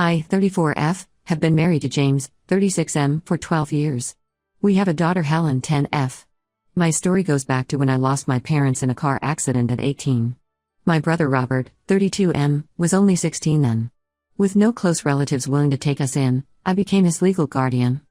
I, 34F, have been married to James, 36M, for 12 years. We have a daughter Helen, 10F. My story goes back to when I lost my parents in a car accident at 18. My brother Robert, 32M, was only 16 then. With no close relatives willing to take us in, I became his legal guardian.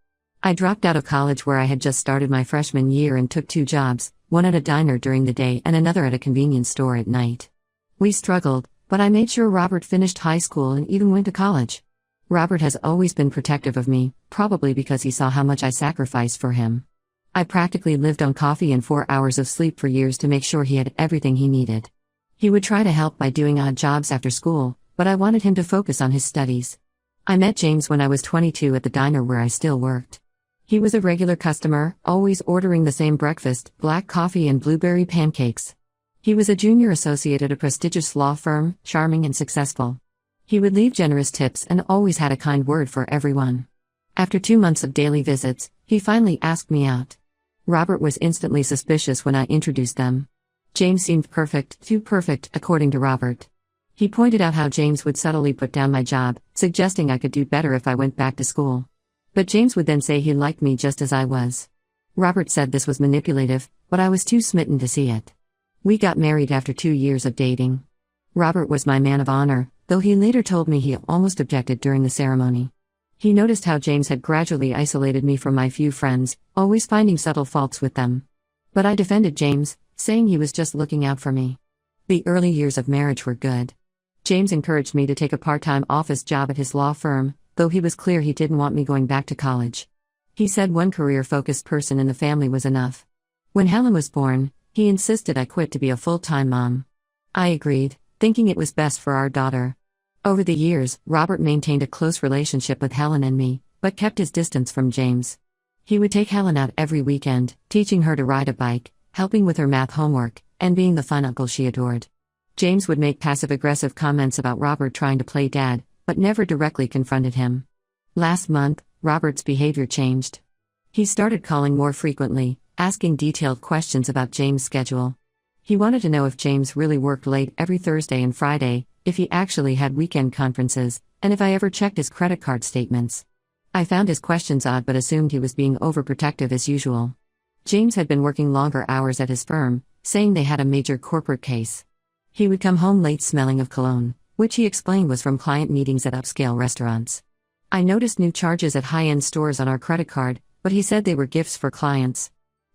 I dropped out of college where I had just started my freshman year and took 2 jobs, one at a diner during the day and another at a convenience store at night. We struggled, but I made sure Robert finished high school and even went to college. Robert has always been protective of me, probably because he saw how much I sacrificed for him. I practically lived on coffee and 4 hours of sleep for years to make sure he had everything he needed. He would try to help by doing odd jobs after school, but I wanted him to focus on his studies. I met James when I was 22 at the diner where I still worked. He was a regular customer, always ordering the same breakfast, black coffee and blueberry pancakes. He was a junior associate at a prestigious law firm, charming and successful. He would leave generous tips and always had a kind word for everyone. After 2 months of daily visits, he finally asked me out. Robert was instantly suspicious when I introduced them. James seemed perfect, too perfect, according to Robert. He pointed out how James would subtly put down my job, suggesting I could do better if I went back to school. But James would then say he liked me just as I was. Robert said this was manipulative, but I was too smitten to see it. We got married after 2 years of dating. Robert was my man of honor, though he later told me he almost objected during the ceremony. He noticed how James had gradually isolated me from my few friends, always finding subtle faults with them. But I defended James, saying he was just looking out for me. The early years of marriage were good. James encouraged me to take a part-time office job at his law firm, though he was clear he didn't want me going back to college. He said one career-focused person in the family was enough. When Helen was born, he insisted I quit to be a full-time mom. I agreed, thinking it was best for our daughter. Over the years, Robert maintained a close relationship with Helen and me, but kept his distance from James. He would take Helen out every weekend, teaching her to ride a bike, helping with her math homework, and being the fun uncle she adored. James would make passive-aggressive comments about Robert trying to play dad, but never directly confronted him. Last month, Robert's behavior changed. He started calling more frequently, asking detailed questions about James' schedule. He wanted to know if James really worked late every Thursday and Friday, if he actually had weekend conferences, and if I ever checked his credit card statements. I found his questions odd but assumed he was being overprotective as usual. James had been working longer hours at his firm, saying they had a major corporate case. He would come home late smelling of cologne, which he explained was from client meetings at upscale restaurants. I noticed new charges at high-end stores on our credit card, but he said they were gifts for clients.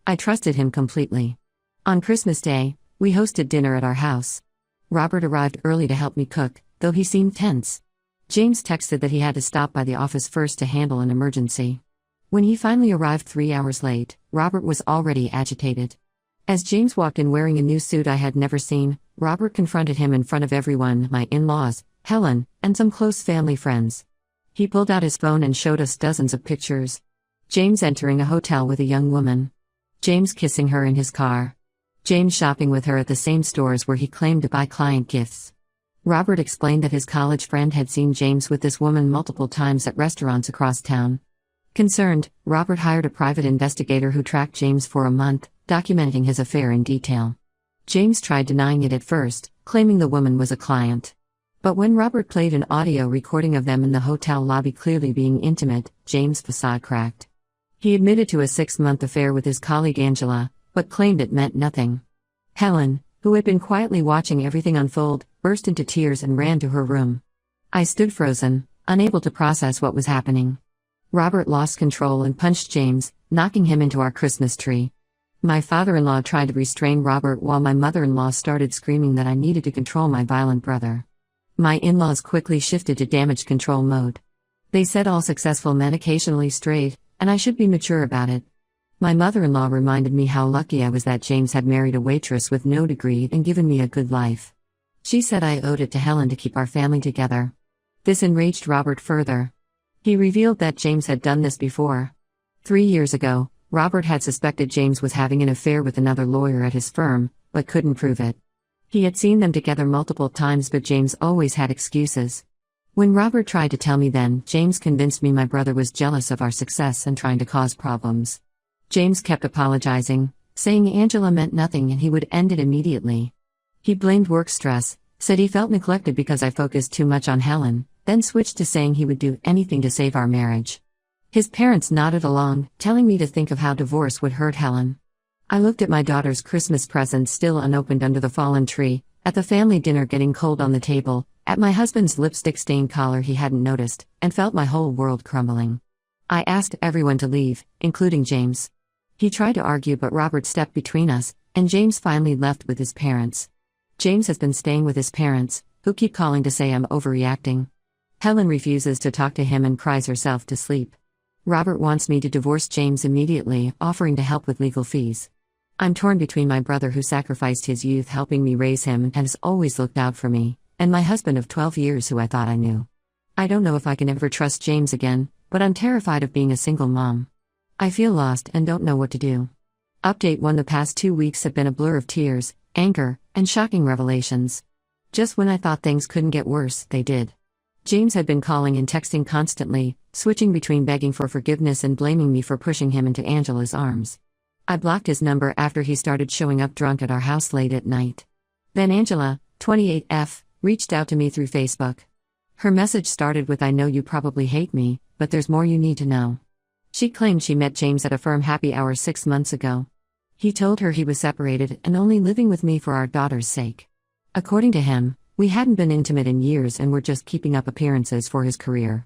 I trusted him completely. On Christmas Day, we hosted dinner at our house. Robert arrived early to help me cook, though he seemed tense. James texted that he had to stop by the office first to handle an emergency. When he finally arrived 3 hours late, Robert was already agitated. As James walked in wearing a new suit I had never seen, Robert confronted him in front of everyone, my in-laws, Helen, and some close family friends. He pulled out his phone and showed us dozens of pictures. James entering a hotel with a young woman. James kissing her in his car. James shopping with her at the same stores where he claimed to buy client gifts. Robert explained that his college friend had seen James with this woman multiple times at restaurants across town. Concerned, Robert hired a private investigator who tracked James for a month, documenting his affair in detail. James tried denying it at first, claiming the woman was a client. But when Robert played an audio recording of them in the hotel lobby clearly being intimate, James' facade cracked. He admitted to a 6-month affair with his colleague Angela, but claimed it meant nothing. Helen, who had been quietly watching everything unfold, burst into tears and ran to her room. I stood frozen, unable to process what was happening. Robert lost control and punched James, knocking him into our Christmas tree. My father-in-law tried to restrain Robert while my mother-in-law started screaming that I needed to control my violent brother. My in-laws quickly shifted to damage control mode. They said all successful men occasionally strayed, and I should be mature about it. My mother-in-law reminded me how lucky I was that James had married a waitress with no degree and given me a good life. She said I owed it to Helen to keep our family together. This enraged Robert further. He revealed that James had done this before. 3 years ago, Robert had suspected James was having an affair with another lawyer at his firm, but couldn't prove it. He had seen them together multiple times, but James always had excuses. When Robert tried to tell me then, James convinced me my brother was jealous of our success and trying to cause problems. James kept apologizing, saying Angela meant nothing and he would end it immediately. He blamed work stress, said he felt neglected because I focused too much on Helen, then switched to saying he would do anything to save our marriage. His parents nodded along, telling me to think of how divorce would hurt Helen. I looked at my daughter's Christmas presents still unopened under the fallen tree, at the family dinner getting cold on the table, at my husband's lipstick-stained collar he hadn't noticed, and felt my whole world crumbling. I asked everyone to leave, including James. He tried to argue, but Robert stepped between us, and James finally left with his parents. James has been staying with his parents, who keep calling to say I'm overreacting. Helen refuses to talk to him and cries herself to sleep. Robert wants me to divorce James immediately, offering to help with legal fees. I'm torn between my brother who sacrificed his youth helping me raise him and has always looked out for me, and my husband of 12 years who I thought I knew. I don't know if I can ever trust James again, but I'm terrified of being a single mom. I feel lost and don't know what to do. Update 1: The past 2 weeks have been a blur of tears, anger, and shocking revelations. Just when I thought things couldn't get worse, they did. James had been calling and texting constantly, switching between begging for forgiveness and blaming me for pushing him into Angela's arms. I blocked his number after he started showing up drunk at our house late at night. Then Angela, 28F, reached out to me through Facebook. Her message started with, "I know you probably hate me, but there's more you need to know." She claimed she met James at a firm happy hour 6 months ago. He told her he was separated and only living with me for our daughter's sake. According to him, we hadn't been intimate in years and were just keeping up appearances for his career.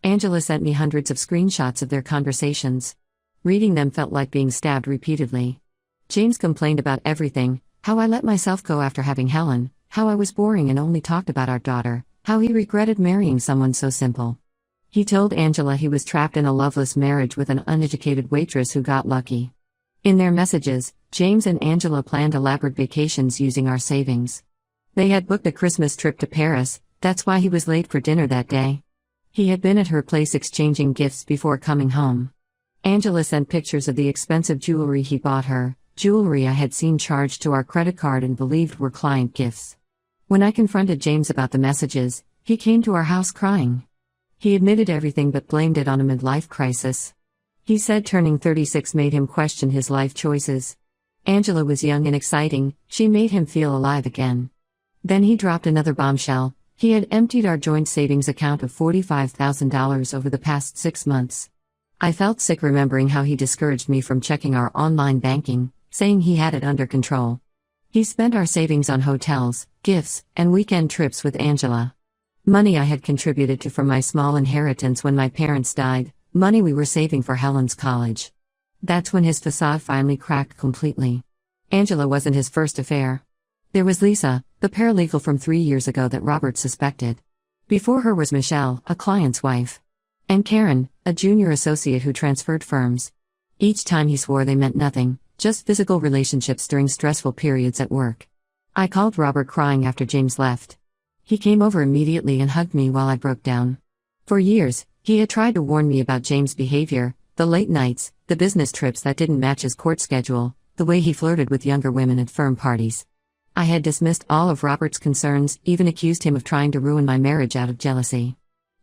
Angela sent me hundreds of screenshots of their conversations. Reading them felt like being stabbed repeatedly. James complained about everything: how I let myself go after having Helen, how I was boring and only talked about our daughter, how he regretted marrying someone so simple. He told Angela he was trapped in a loveless marriage with an uneducated waitress who got lucky. In their messages, James and Angela planned elaborate vacations using our savings. They had booked a Christmas trip to Paris, that's why he was late for dinner that day. He had been at her place exchanging gifts before coming home. Angela sent pictures of the expensive jewelry he bought her, jewelry I had seen charged to our credit card and believed were client gifts. When I confronted James about the messages, he came to our house crying. He admitted everything but blamed it on a midlife crisis. He said turning 36 made him question his life choices. Angela was young and exciting, she made him feel alive again. Then he dropped another bombshell: he had emptied our joint savings account of $45,000 over the past 6 months. I felt sick remembering how he discouraged me from checking our online banking, saying he had it under control. He spent our savings on hotels, gifts, and weekend trips with Angela. Money I had contributed to from my small inheritance when my parents died, money we were saving for Helen's college. That's when his facade finally cracked completely. Angela wasn't his first affair. There was Lisa, the paralegal from 3 years ago that Robert suspected. Before her was Michelle, a client's wife. And Karen, a junior associate who transferred firms. Each time he swore they meant nothing, just physical relationships during stressful periods at work. I called Robert crying after James left. He came over immediately and hugged me while I broke down. For years, he had tried to warn me about James' behavior, the late nights, the business trips that didn't match his court schedule, the way he flirted with younger women at firm parties. I had dismissed all of Robert's concerns, even accused him of trying to ruin my marriage out of jealousy.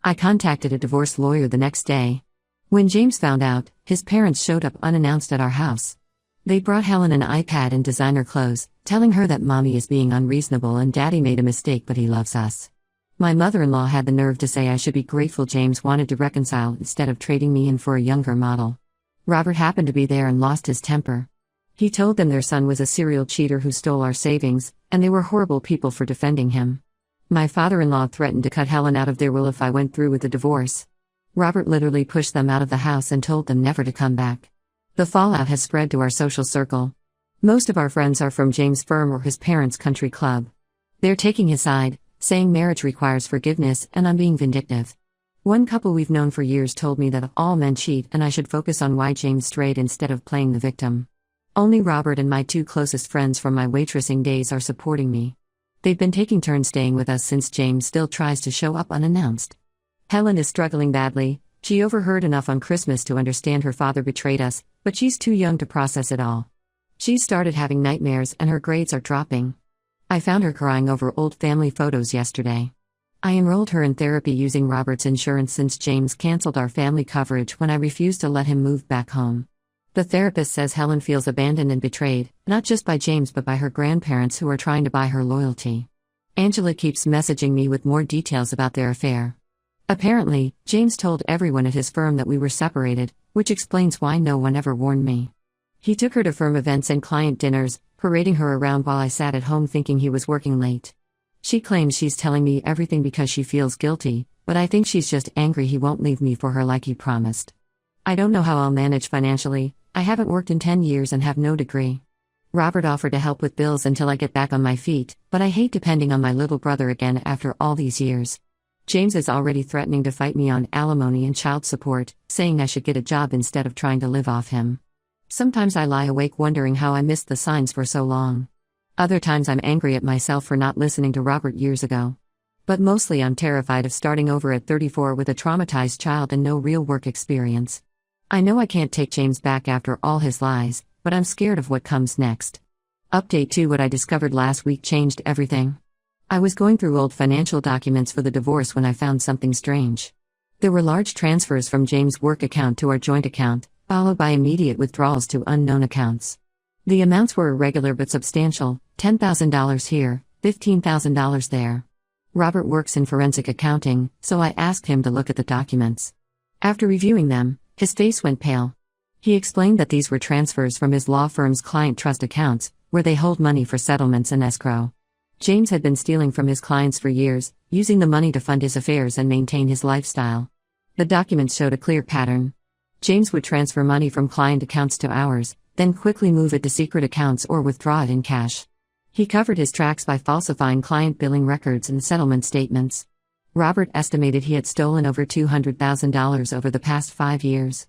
I contacted a divorce lawyer the next day. When James found out, his parents showed up unannounced at our house. They brought Helen an iPad and designer clothes, telling her that mommy is being unreasonable and daddy made a mistake but he loves us. My mother-in-law had the nerve to say I should be grateful James wanted to reconcile instead of trading me in for a younger model. Robert happened to be there and lost his temper. He told them their son was a serial cheater who stole our savings, and they were horrible people for defending him. My father-in-law threatened to cut Helen out of their will if I went through with the divorce. Robert literally pushed them out of the house and told them never to come back. The fallout has spread to our social circle. Most of our friends are from James' firm or his parents' country club. They're taking his side, saying marriage requires forgiveness and I'm being vindictive. One couple we've known for years told me that all men cheat and I should focus on why James strayed instead of playing the victim. Only Robert and my 2 closest friends from my waitressing days are supporting me. They've been taking turns staying with us since James still tries to show up unannounced. Helen is struggling badly. She overheard enough on Christmas to understand her father betrayed us, but she's too young to process it all. She's started having nightmares and her grades are dropping. I found her crying over old family photos yesterday. I enrolled her in therapy using Robert's insurance since James canceled our family coverage when I refused to let him move back home. The therapist says Helen feels abandoned and betrayed, not just by James but by her grandparents who are trying to buy her loyalty. Angela keeps messaging me with more details about their affair. Apparently, James told everyone at his firm that we were separated, which explains why no one ever warned me. He took her to firm events and client dinners, parading her around while I sat at home thinking he was working late. She claims she's telling me everything because she feels guilty, but I think she's just angry he won't leave me for her like he promised. I don't know how I'll manage financially. I haven't worked in 10 years and have no degree. Robert offered to help with bills until I get back on my feet, but I hate depending on my little brother again after all these years. James is already threatening to fight me on alimony and child support, saying I should get a job instead of trying to live off him. Sometimes I lie awake wondering how I missed the signs for so long. Other times I'm angry at myself for not listening to Robert years ago. But mostly I'm terrified of starting over at 34 with a traumatized child and no real work experience. I know I can't take James back after all his lies, but I'm scared of what comes next. Update 2: What I discovered last week changed everything. I was going through old financial documents for the divorce when I found something strange. There were large transfers from James' work account to our joint account, followed by immediate withdrawals to unknown accounts. The amounts were irregular but substantial, $10,000 here, $15,000 there. Robert works in forensic accounting, so I asked him to look at the documents. After reviewing them, his face went pale. He explained that these were transfers from his law firm's client trust accounts, where they hold money for settlements and escrow. James had been stealing from his clients for years, using the money to fund his affairs and maintain his lifestyle. The documents showed a clear pattern. James would transfer money from client accounts to ours, then quickly move it to secret accounts or withdraw it in cash. He covered his tracks by falsifying client billing records and settlement statements. Robert estimated he had stolen over $200,000 over the past 5 years.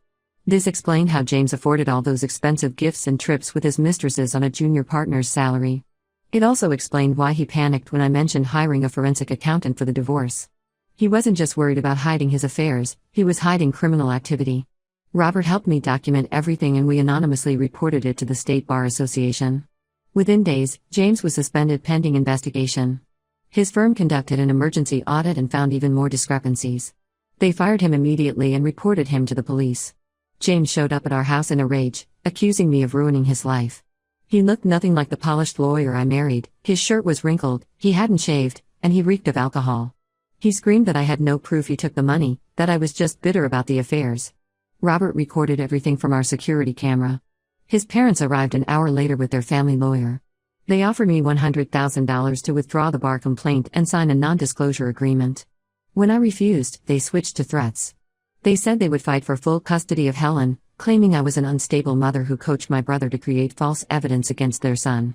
This explained how James afforded all those expensive gifts and trips with his mistresses on a junior partner's salary. It also explained why he panicked when I mentioned hiring a forensic accountant for the divorce. He wasn't just worried about hiding his affairs, he was hiding criminal activity. Robert helped me document everything and we anonymously reported it to the State Bar Association. Within days, James was suspended pending investigation. His firm conducted an emergency audit and found even more discrepancies. They fired him immediately and reported him to the police. James showed up at our house in a rage, accusing me of ruining his life. He looked nothing like the polished lawyer I married, his shirt was wrinkled, he hadn't shaved, and he reeked of alcohol. He screamed that I had no proof he took the money, that I was just bitter about the affairs. Robert recorded everything from our security camera. His parents arrived an hour later with their family lawyer. They offered me $100,000 to withdraw the bar complaint and sign a non-disclosure agreement. When I refused, they switched to threats. They said they would fight for full custody of Helen, claiming I was an unstable mother who coached my brother to create false evidence against their son.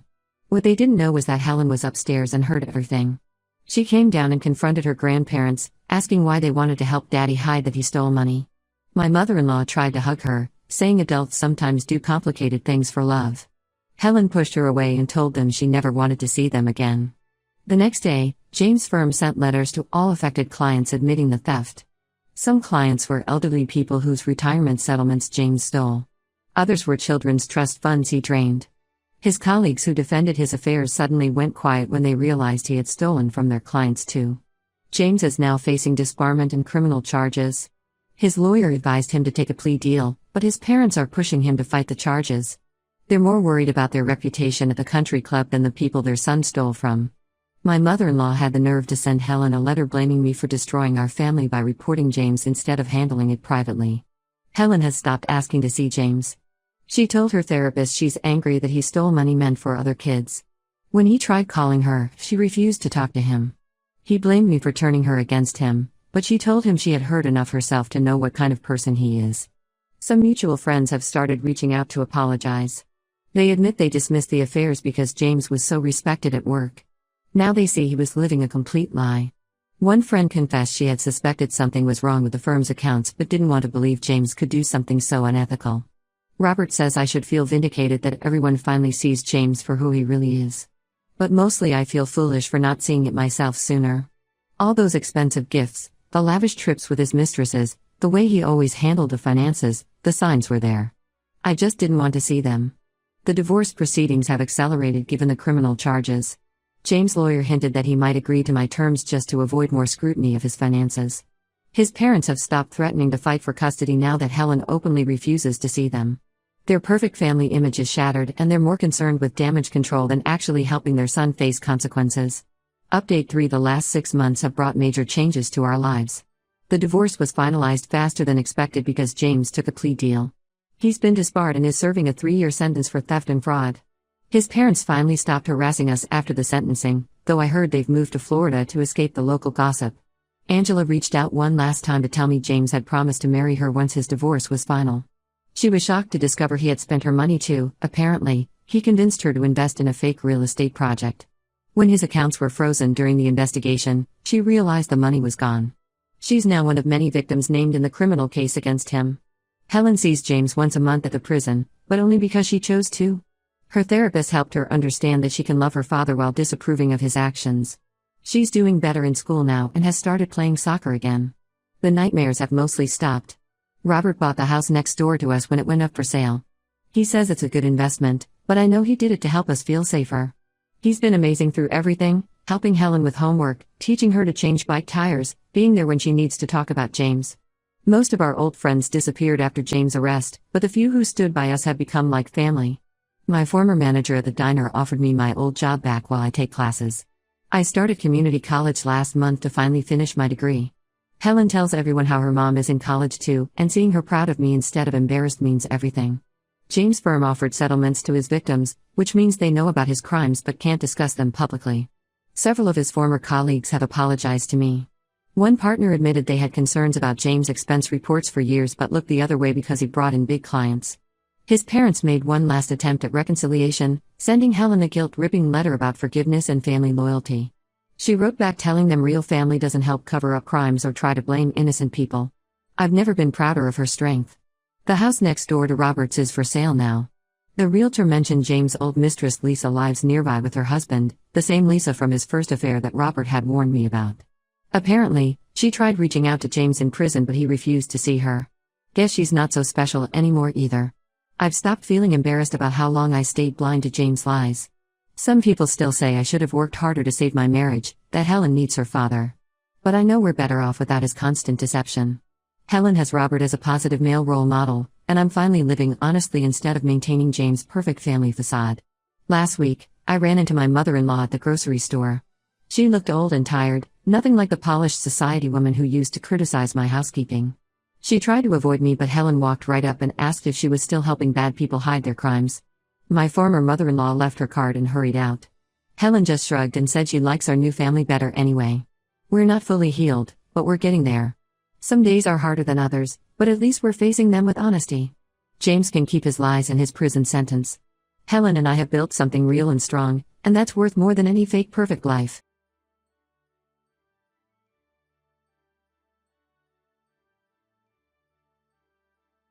What they didn't know was that Helen was upstairs and heard everything. She came down and confronted her grandparents, asking why they wanted to help Daddy hide that he stole money. My mother-in-law tried to hug her, saying adults sometimes do complicated things for love. Helen pushed her away and told them she never wanted to see them again. The next day, James' firm sent letters to all affected clients admitting the theft. Some clients were elderly people whose retirement settlements James stole. Others were children's trust funds he drained. His colleagues who defended his affairs suddenly went quiet when they realized he had stolen from their clients too. James is now facing disbarment and criminal charges. His lawyer advised him to take a plea deal, but his parents are pushing him to fight the charges. They're more worried about their reputation at the country club than the people their son stole from. My mother-in-law had the nerve to send Helen a letter blaming me for destroying our family by reporting James instead of handling it privately. Helen has stopped asking to see James. She told her therapist she's angry that he stole money meant for other kids. When he tried calling her, she refused to talk to him. He blamed me for turning her against him, but she told him she had heard enough herself to know what kind of person he is. Some mutual friends have started reaching out to apologize. They admit they dismissed the affairs because James was so respected at work. Now they see he was living a complete lie. One friend confessed she had suspected something was wrong with the firm's accounts but didn't want to believe James could do something so unethical. Robert says I should feel vindicated that everyone finally sees James for who he really is. But mostly I feel foolish for not seeing it myself sooner. All those expensive gifts, the lavish trips with his mistresses, the way he always handled the finances, the signs were there. I just didn't want to see them. The divorce proceedings have accelerated given the criminal charges. James' lawyer hinted that he might agree to my terms just to avoid more scrutiny of his finances. His parents have stopped threatening to fight for custody now that Helen openly refuses to see them. Their perfect family image is shattered and they're more concerned with damage control than actually helping their son face consequences. Update 3: The last 6 months have brought major changes to our lives. The divorce was finalized faster than expected because James took a plea deal. He's been disbarred and is serving a 3-year sentence for theft and fraud. His parents finally stopped harassing us after the sentencing, though I heard they've moved to Florida to escape the local gossip. Angela reached out one last time to tell me James had promised to marry her once his divorce was final. She was shocked to discover he had spent her money too. Apparently, he convinced her to invest in a fake real estate project. When his accounts were frozen during the investigation, she realized the money was gone. She's now one of many victims named in the criminal case against him. Helen sees James once a month at the prison, but only because she chose to. Her therapist helped her understand that she can love her father while disapproving of his actions. She's doing better in school now and has started playing soccer again. The nightmares have mostly stopped. Robert bought the house next door to us when it went up for sale. He says it's a good investment, but I know he did it to help us feel safer. He's been amazing through everything, helping Helen with homework, teaching her to change bike tires, being there when she needs to talk about James. Most of our old friends disappeared after James' arrest, but the few who stood by us have become like family. My former manager at the diner offered me my old job back while I take classes. I started community college last month to finally finish my degree. Helen tells everyone how her mom is in college too, and seeing her proud of me instead of embarrassed means everything. James' firm offered settlements to his victims, which means they know about his crimes but can't discuss them publicly. Several of his former colleagues have apologized to me. One partner admitted they had concerns about James' expense reports for years but looked the other way because he brought in big clients. His parents made one last attempt at reconciliation, sending Helen a guilt-ripping letter about forgiveness and family loyalty. She wrote back telling them real family doesn't help cover up crimes or try to blame innocent people. I've never been prouder of her strength. The house next door to Robert's is for sale now. The realtor mentioned James' old mistress Lisa lives nearby with her husband, the same Lisa from his first affair that Robert had warned me about. Apparently, she tried reaching out to James in prison but he refused to see her. Guess she's not so special anymore either. I've stopped feeling embarrassed about how long I stayed blind to James' lies. Some people still say I should have worked harder to save my marriage, that Helen needs her father. But I know we're better off without his constant deception. Helen has Robert as a positive male role model, and I'm finally living honestly instead of maintaining James' perfect family facade. Last week, I ran into my mother-in-law at the grocery store. She looked old and tired, nothing like the polished society woman who used to criticize my housekeeping. She tried to avoid me but Helen walked right up and asked if she was still helping bad people hide their crimes. My former mother-in-law left her card and hurried out. Helen just shrugged and said she likes our new family better anyway. We're not fully healed, but we're getting there. Some days are harder than others, but at least we're facing them with honesty. James can keep his lies and his prison sentence. Helen and I have built something real and strong, and that's worth more than any fake perfect life.